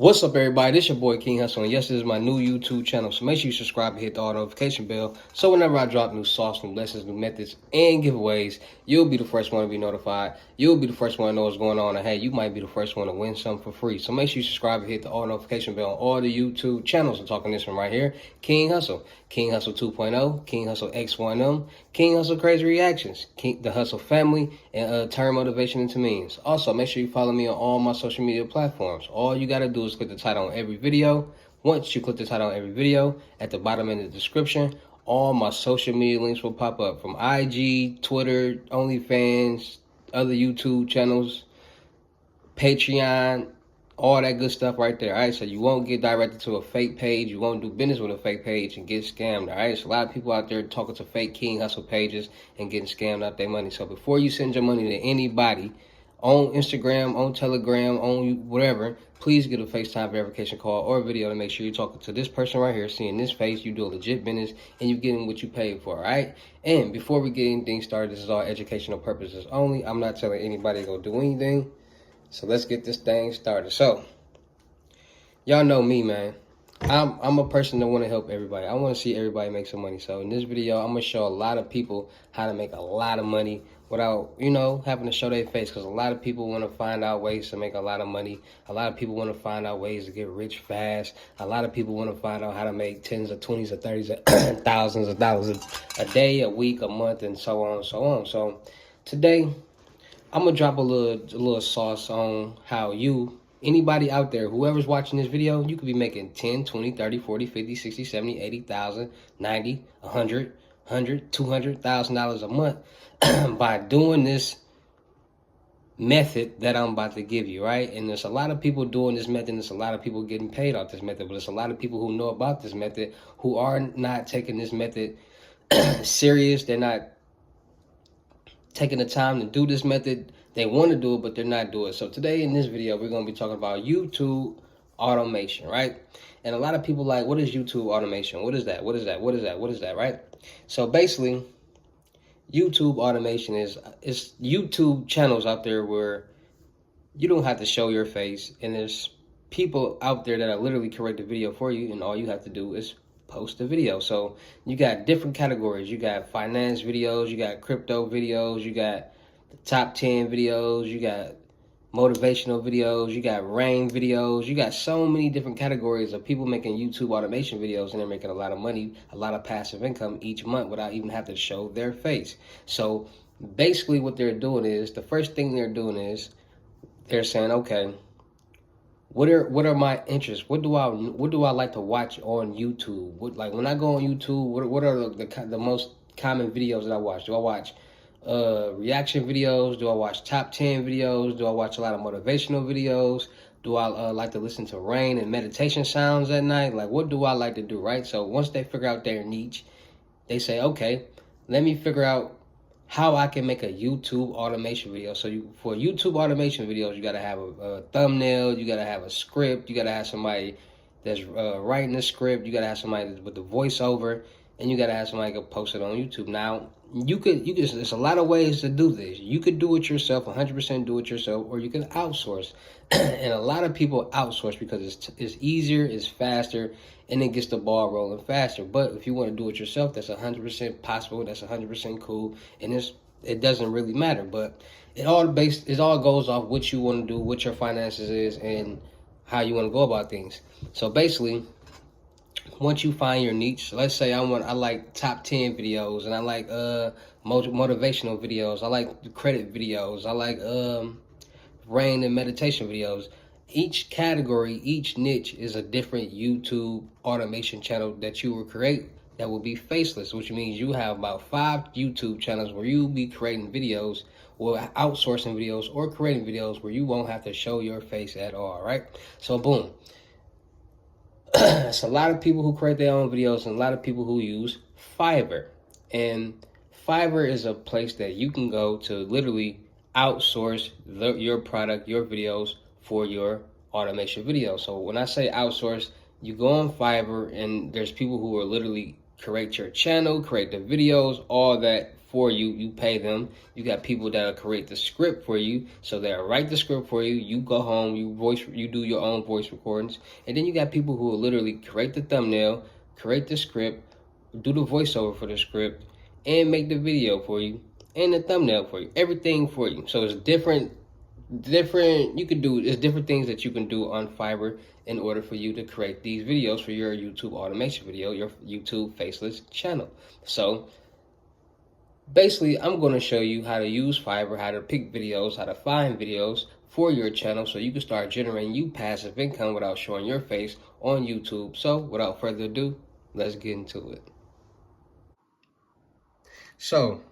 What's up, everybody? This your boy King Hussle, and yes, this is my new YouTube channel. So make sure you subscribe and hit the all notification bell, so whenever I drop new sauce, new lessons, new methods, and giveaways, you'll be the first one to be notified. You'll be the first one to know what's going on, and hey, you might be the first one to win something for free. So make sure you subscribe and hit the all notification bell on all the YouTube channels. I'm talking this one right here, King Hussle, King Hussle 2.0, King Hussle X1M, King Hussle Crazy Reactions, the Hussle Family, and Turn Motivation into Means. Also, make sure you follow me on all my social media platforms. All you gotta do is click the title on every video. Once you click the title on every video, at the bottom in the description, all my social media links will pop up, from IG, Twitter, OnlyFans, other YouTube channels, Patreon, all that good stuff right there. All right, so you won't get directed to a fake page. You won't do business with a fake page and get scammed. All right, so a lot of people out there talking to fake King Hussle pages and getting scammed out their money. So before you send your money to anybody on Instagram, on Telegram, on whatever, please get a FaceTime verification call or a video to make sure you're talking to this person right here, seeing this face, you do a legit business, and you're getting what you paid for, all right? And before we get anything started, this is all educational purposes only. I'm not telling anybody to go do anything. So let's get this thing started. So, y'all know me, man. I'm a person that want to help everybody. I want to see everybody make some money. So in this video, I'm going to show a lot of people how to make a lot of money without, having to show their face. Because a lot of people want to find out ways to make a lot of money. A lot of people want to find out ways to get rich fast. A lot of people want to find out how to make tens or 20s or 30s or thousands of dollars a day, a week, a month, and so on and so on. So today, I'm going to drop a little sauce on how anybody out there, whoever's watching this video, you could be making 10, 20, 30, 40, 50, 60, 70, 80,000, 90, 100, $200,000 a month by doing this method that I'm about to give you, right? And there's a lot of people doing this method, and there's a lot of people getting paid off this method, but there's a lot of people who know about this method who are not taking this method serious. They're not taking the time to do this method. They want to do it, but they're not doing it. So today in this video, we're going to be talking about YouTube automation, right? And a lot of people like, what is YouTube automation? What is that? What is that? What is that? What is that, right? So basically, YouTube automation is YouTube channels out there where you don't have to show your face, and there's people out there that are literally create the video for you, and all you have to do is post a video. So you got different categories. You got finance videos, you got crypto videos, you got the top 10 videos, you got motivational videos, you got rain videos. You got so many different categories of people making YouTube automation videos, and they're making a lot of money, a lot of passive income each month without even having to show their face. So basically what they're doing is, the first thing they're doing is they're saying, okay, what are my interests? What do I like to watch on YouTube? Like when I go on YouTube, what are the most common videos that I watch? Do I watch reaction videos? Do I watch top 10 videos? Do I watch a lot of motivational videos? Do I like to listen to rain and meditation sounds at night? Like, what do I like to do, right? So once they figure out their niche, they say, okay, let me figure out how I can make a YouTube automation video. So for YouTube automation videos, you got to have a thumbnail, you got to have a script, you got to have somebody that's writing the script, you got to have somebody with the voiceover, and you got to have somebody who can post it on YouTube. Now, there's a lot of ways to do this. You could do it yourself, 100% do it yourself, or you can outsource. And a lot of people outsource because it's easier, it's faster, and it gets the ball rolling faster. But if you want to do it yourself, that's 100% possible. That's 100% cool, and it doesn't really matter. But it all goes off what you want to do, what your finances is, and how you want to go about things. So basically, once you find your niche, let's say I like top 10 videos, and I like motivational videos, I like credit videos, I like rain and meditation videos. Each category, each niche is a different YouTube automation channel that you will create that will be faceless, which means you have about 5 YouTube channels where you'll be creating videos, or outsourcing videos, or creating videos where you won't have to show your face at all, right? So boom. It's a lot of people who create their own videos, and a lot of people who use Fiverr. And Fiverr is a place that you can go to literally outsource your product, your videos, for your automation video. So when I say outsource, you go on Fiverr, and there's people who are literally create your channel, create the videos, all that for you. You pay them. You got people that'll create the script for you, so they'll write the script for you. You go home, you do your own voice recordings, and then you got people who will literally create the thumbnail, create the script, do the voiceover for the script, and make the video for you and the thumbnail for you, everything for you. So it's different you can do, there's different things that you can do on Fiverr in order for you to create these videos for your YouTube automation video, your YouTube faceless channel. So basically, I'm going to show you how to use Fiverr, how to pick videos, how to find videos for your channel so you can start generating you passive income without showing your face on YouTube. So without further ado, let's get into it. So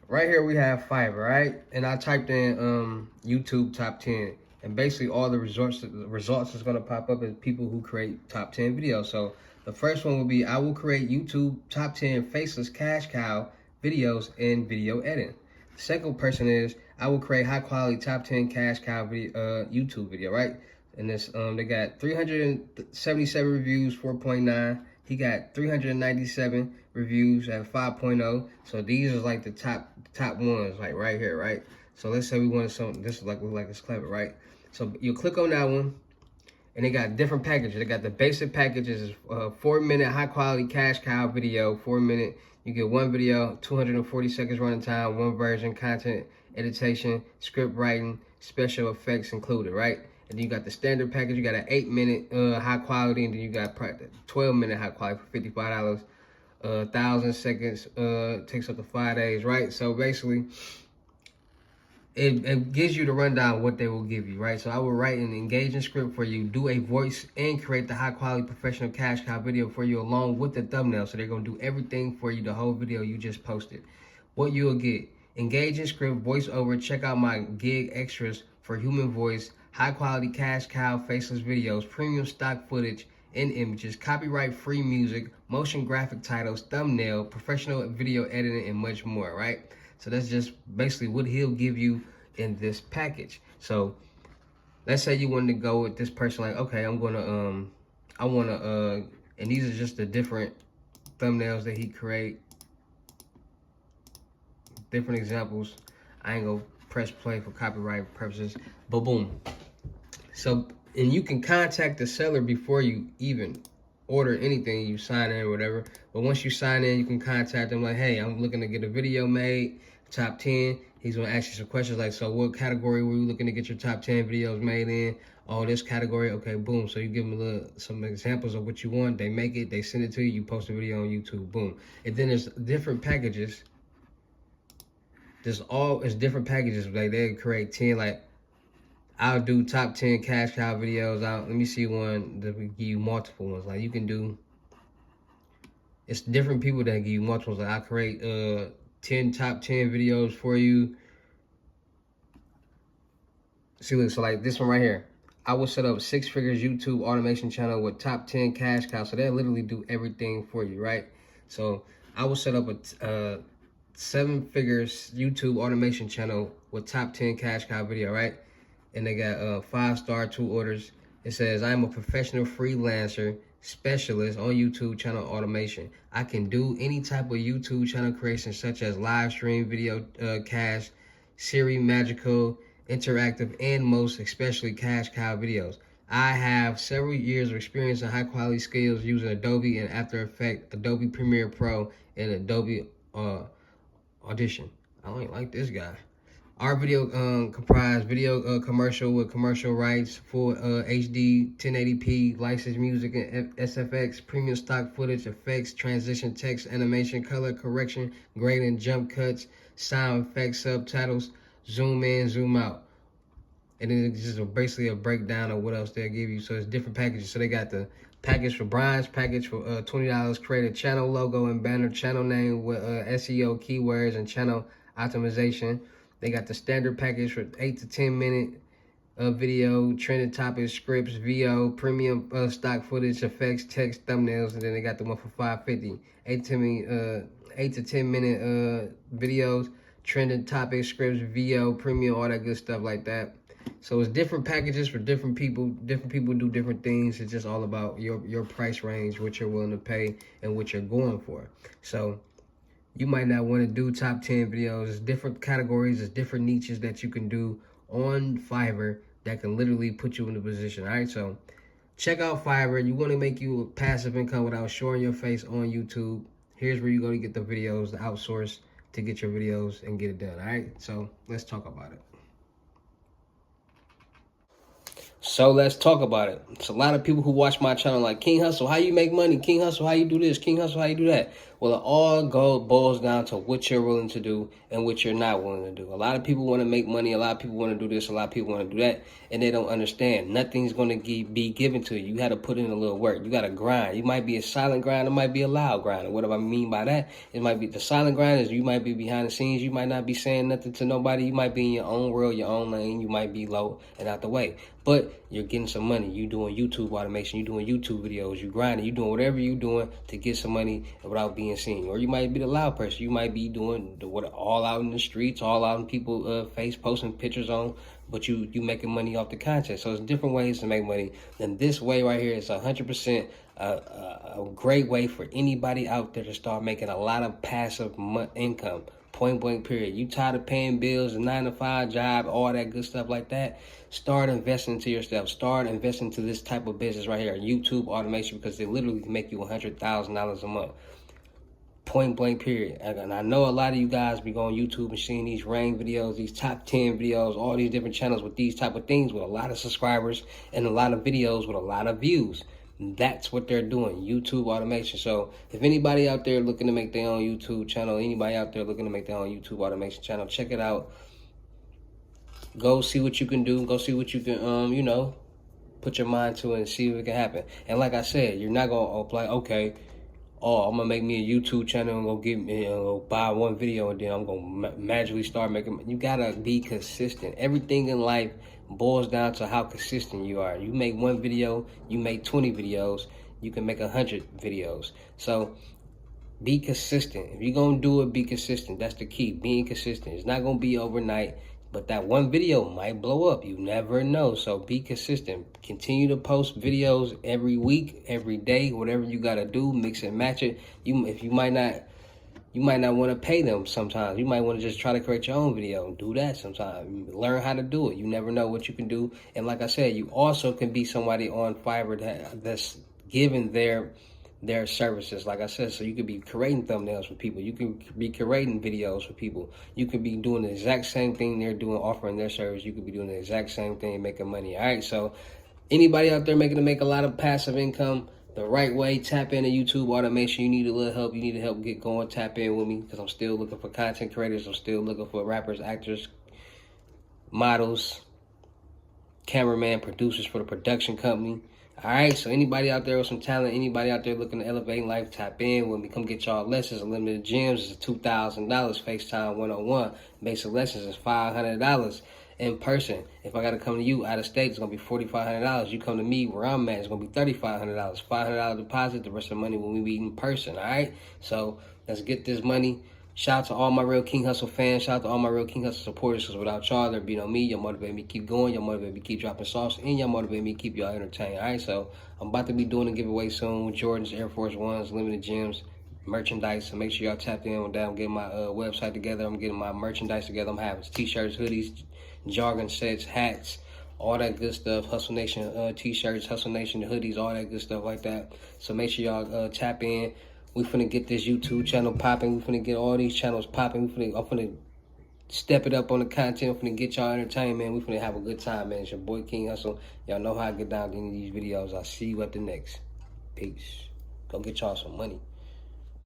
right here we have Fiverr, right? And I typed in YouTube top 10, and basically all the results that's going to pop up is people who create top 10 videos. So the first one will be, I will create YouTube top 10 faceless cash cow videos in video editing. The second person is, I will create high quality top 10 cash cow video, YouTube video, right? And this they got 377 reviews, 4.9. He got 397 reviews at 5.0. So these are like the top ones, like right here, right? So let's say we wanted something, this is like, look like it's clever, right? So you click on that one, and they got different packages. They got the basic packages, 4-minute high quality cash cow video, 4-minute. You get one video, 240 seconds running time, one version, content editation, script writing, special effects included, right? And then you got the standard package. You got an 8-minute high quality, and then you got 12-minute high quality for $55. 1,000 seconds takes up to 5 days, right? So basically, it gives you the rundown of what they will give you, right? So I will write an engaging script for you, do a voice, and create the high quality professional cash cow video for you along with the thumbnail. So they're going to do everything for you, the whole video you just posted. What you'll get: engaging script, voiceover, check out my gig extras for human voice, high quality cash cow faceless videos, premium stock footage and images, copyright free music, motion graphic titles, thumbnail, professional video editing, and much more, right? So that's just basically what he'll give you in this package. So let's say you wanted to go with this person, like, okay, and these are just the different thumbnails that he create, different examples. I ain't gonna press play for copyright purposes, but boom. So, and you can contact the seller before you even order anything, you sign in or whatever. But once you sign in, you can contact them like, hey, I'm looking to get a video made, top 10. He's gonna ask you some questions like, so what category were you looking to get your top 10 videos made in? Oh, this category, okay, boom. So you give them some examples of what you want. They make it, they send it to you, you post a video on YouTube, boom. And then there's different packages. It's different packages. Like they create 10, like, I'll do top 10 cash cow videos. Let me see one that we give you multiple ones. Like you can do, it's different people that give you multiples. Like I'll create top 10 videos for you. See, look, so like this one right here. I will set up 6 figures YouTube automation channel with top 10 cash cow. So they'll literally do everything for you, right? So I will set up a 7 figures YouTube automation channel with top 10 cash cow video, right? And they got 5-star 2 orders. It says, I'm a professional freelancer specialist on YouTube channel automation. I can do any type of YouTube channel creation such as live stream, video cast, Siri, magical, interactive, and most especially cash cow videos. I have several years of experience in high quality skills using Adobe and After Effects, Adobe Premiere Pro, and Adobe Audition. I don't like this guy. Our video comprised video commercial with commercial rights, full HD 1080p, licensed music and SFX, premium stock footage, effects, transition, text, animation, color correction, grading, jump cuts, sound effects, subtitles, zoom in, zoom out. And then it's just basically a breakdown of what else they'll give you. So it's different packages. So they got the package for bronze, package for $20, create a channel logo and banner, channel name with SEO keywords and channel optimization. They got the standard package for 8 to 10 minute video, trending topics, scripts, VO, premium stock footage, effects, text, thumbnails, and then they got the one for $5.50. 8 to 10 minute videos, trending topics, scripts, VO, premium, all that good stuff like that. So it's different packages for different people. Different people do different things. It's just all about your price range, what you're willing to pay, and what you're going for. So you might not want to do top 10 videos. There's different categories. There's different niches that you can do on Fiverr that can literally put you in a position. All right, so check out Fiverr. You want to make you a passive income without showing your face on YouTube. Here's where you're going to get the videos, the outsource to get your videos and get it done. All right, so let's talk about it. So let's talk about it. It's a lot of people who watch my channel like, King Hussle, how you make money? King Hussle, how you do this? King Hussle, how you do that? Well, it all boils down to what you're willing to do and what you're not willing to do. A lot of people want to make money. A lot of people want to do this. A lot of people want to do that. And they don't understand. Nothing's going to be given to you. You got to put in a little work. You got to grind. You might be a silent grind. It might be a loud grind. And what do I mean by that? It might be the silent grind is you might be behind the scenes. You might not be saying nothing to nobody. You might be in your own world, your own lane. You might be low and out the way. But you're getting some money. You doing YouTube automation. You doing YouTube videos. You grinding. You doing whatever you doing to get some money without being seen. Or you might be the loud person. You might be doing all out in the streets, all out in people face posting pictures on, but you making money off the content. So there's different ways to make money. And this way right here is 100% a great way for anybody out there to start making a lot of passive income. Point blank period. You tired of paying bills, a 9-to-5 job, all that good stuff like that? Start investing into yourself. Start investing into this type of business right here, YouTube automation, because they literally can make you $100,000 a month. Point blank period. And I know a lot of you guys be going YouTube and seeing these rank videos, these top 10 videos, all these different channels with these type of things with a lot of subscribers and a lot of videos with a lot of views. That's what they're doing, YouTube automation. So if anybody out there looking to make their own YouTube channel, anybody out there looking to make their own YouTube automation channel, check it out. Go see what you can do. Go see what you can, you know, put your mind to it and see if it can happen. And like I said, you're not going to like, okay, oh, I'm going to make me a YouTube channel and go buy one video and then I'm going to magically start making. You got to be consistent. Everything in life boils down to how consistent you are. You make one video, you make 20 videos, you can make 100 videos. So be consistent. If you're going to do it, be consistent. That's the key, being consistent. It's not going to be overnight, but that one video might blow up. You never know. So be consistent. Continue to post videos every week, every day, whatever you got to do, mix and match it. You might not want to pay them sometimes. You might want to just try to create your own video. Do that sometimes. Learn how to do it. You never know what you can do. And like I said, you also can be somebody on Fiverr that's giving their services, like I said. So you could be creating thumbnails for people. You can be creating videos for people. You could be doing the exact same thing they're doing, offering their service. You could be doing the exact same thing, making money. All right, so anybody out there making to make a lot of passive income the right way, tap into YouTube automation. You need a little help. You need to help get going. Tap in with me because I'm still looking for content creators. I'm still looking for rappers, actors, models, cameraman, producers for the production company. All right, so anybody out there with some talent, anybody out there looking to elevate life, tap in with me. Come get y'all lessons. Unlimited Gems is $2,000. FaceTime 101. Basic lessons is $500 in person. If I got to come to you out of state, it's going to be $4,500. You come to me where I'm at, it's going to be $3,500. $500 deposit, the rest of the money when we meet in person, all right? So let's get this money. Shout out to all my real King Hussle fans. Shout out to all my real King Hussle supporters, because without y'all, there'd be no me. Y'all motivate me to keep going. Y'all motivate me to keep dropping sauce. And y'all motivate me to keep y'all entertained. All right, so I'm about to be doing a giveaway soon. Jordans, Air Force Ones, limited gems, merchandise. So make sure y'all tap in with that. I'm getting my website together. I'm getting my merchandise together. I'm having t-shirts, hoodies, jargon sets, hats, all that good stuff. Hustle Nation t-shirts, Hustle Nation hoodies, all that good stuff like that. So make sure y'all tap in. We finna get this YouTube channel popping. We finna get all these channels popping. I'm finna step it up on the content. I'm finna get y'all entertained, man. We finna have a good time, man. It's your boy King Hussle. Y'all know how I get down to any of these videos. I'll see you at the next. Peace. Go get y'all some money.